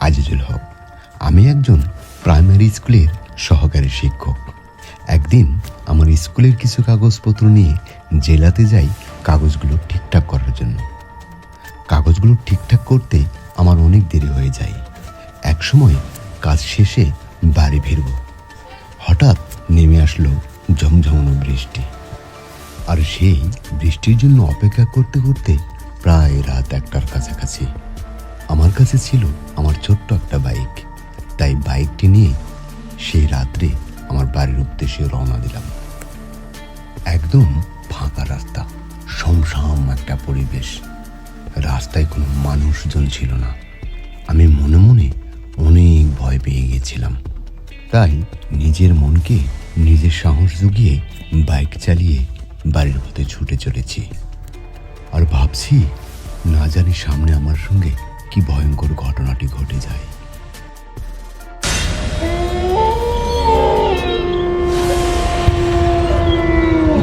আজিজুল হক। আমি একজন প্রাইমারি স্কুলের সহকারী শিক্ষক। একদিন আমার স্কুলের কিছু কাগজপত্র নিয়ে জেলাতে যাই কাগজগুলো ঠিকঠাক করার জন্য। কাগজগুলো ঠিকঠাক করতে আমার অনেক দেরি হয়ে যায়। একসময় কাজ শেষে বাড়ি ফিরব, হঠাৎ নেমে আসলো ঝমঝমানো বৃষ্টি। আর সেই বৃষ্টির জন্য অপেক্ষা করতে করতে প্রায় রাত 1টার কাছাকাছি। আমার কাছে ছিল আমার ছোট্ট একটা বাইক, তাই বাইকটি নিয়ে সেই রাত্রে আমার বাড়ির উদ্দেশ্যে রওনা দিলাম। একদম ফাঁকা রাস্তা, শুনশান একটা পরিবেশ, রাস্তায় কোনো মানুষজন ছিল না। আমি মনে মনে অনেক ভয় পেয়ে গেছিলাম, তাই নিজের মনকে নিজের সাহস জুগিয়ে বাইক চালিয়ে বাড়ির পথে ছুটে চলেছি। আর ভাবছি, না জানি সামনে আমার সঙ্গে কি ভয়ঙ্কর ঘটনাটি ঘটে যায়।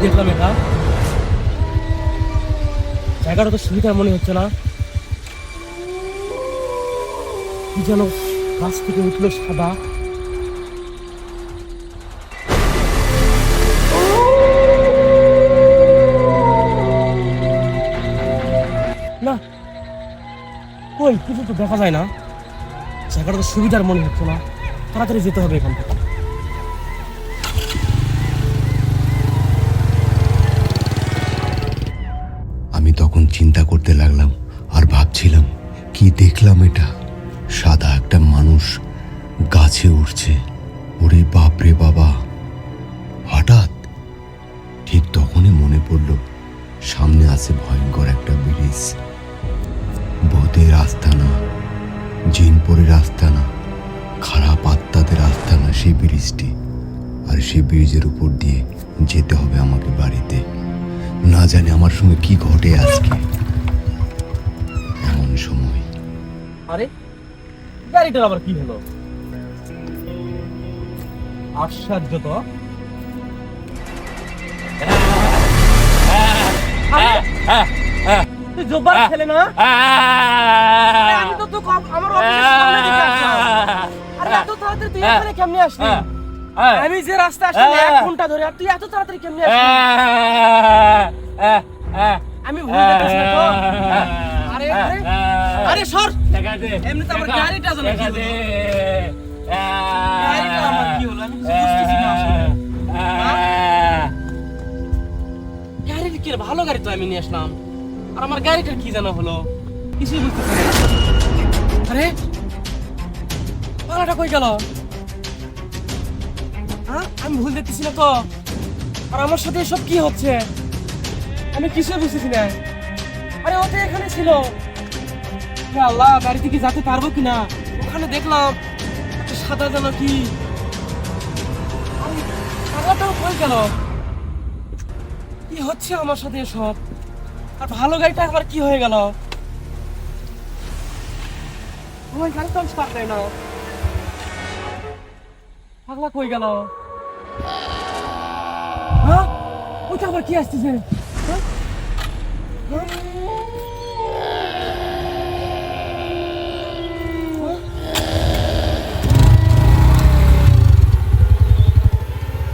দেখলাম এটা জায়গাটা তো সুবিধা মনে হচ্ছে না। কি যেন গাছ থেকে উঠলো সাদা, না কই কিছু তো দেখা যায় না। জায়গাটা তো সুবিধার মনে হচ্ছে না, তাড়াতাড়ি যেতে হবে এখান থেকে। আমি তখন চিন্তা করতে লাগলাম আর ভাবছিলাম, কি দেখলাম এটা? সাদা একটা মানুষ গাছে উঠছে। ওরে বাপ রে বাবা! হঠাৎ ঠিক তখনই মনে পড়ল সামনে আছে ভয়ঙ্কর একটা ব্রিজ। ভূতের আস্তানা, জিনপরির আস্তানা, খারাপ আত্মাদের আস্তানা সেই ব্রিজটি। আর সেই ব্রিজের উপর দিয়ে যেতে হবে আমাকে বাড়িতে। না জানি আমার সঙ্গে কি ঘটে আজকে। এমন সময় আরে গাড়িটার আবার কি হলো? আশ্চর্য তো। তুই জব্বার ছেলে না? আরে আমি তো আমার অফিসের সামনে দিকে আসলাম। আরে এত তাড়াতাড়ি তুই এখানে কেমনে আসলি? আমি যে রাস্তা আসছি 1 ঘন্টা ধরে, আর তুই এত তাড়াতাড়ি কেমনে আসলি? আমি ভুল দেখছি না তো? আরে আরে আরে সর, এমনি তো আমার গাড়িটা জানা কি হলো? গাড়িটা আমার কি হলো আমি কিছু বুঝতেছি না আসলে। গাড়ির কি ভালো গাড়ি তো আমি নিয়ে আসলাম, আর আমার গাড়িটার কি জানা হলো কিছুই বুঝতেছি না। আরে পালাটা কই গেল? হ্যাঁ আমি ভুল দেখতেছি না তো? আর আমার সাথে এসব কি হচ্ছে আমি কিছুই বুঝতেছি না। আরে ও তো এখানে ছিল। হে আল্লাহ, গাড়ি থেকে যেতে পারবো কিনা? ওখানে দেখলাম একটা সাদা যেন কি, সাদাটাও কই গেল? কি হচ্ছে আমার সাথে এসব? আর ভালো গাড়িটা আবার কি হয়ে গেল? ওই গাড়ি তো স্টার্ট দেয় না। পাগলা কই গেল? হ্যাঁ ওইটা আবার কি আসতেছে? হ্যাঁ? হ্যাঁ?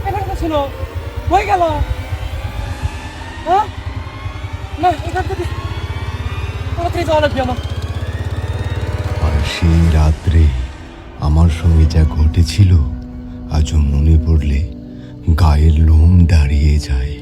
এখানে তো ছিল, কই গেল? হ্যাঁ না, এখান থেকে তাড়াতাড়ি যাওয়া লাগবে আমার। আর সেই রাত্রে আমার সঙ্গে যা ঘটেছিল আজও মনে পড়লে গায়ের লোম দাঁড়িয়ে যায়।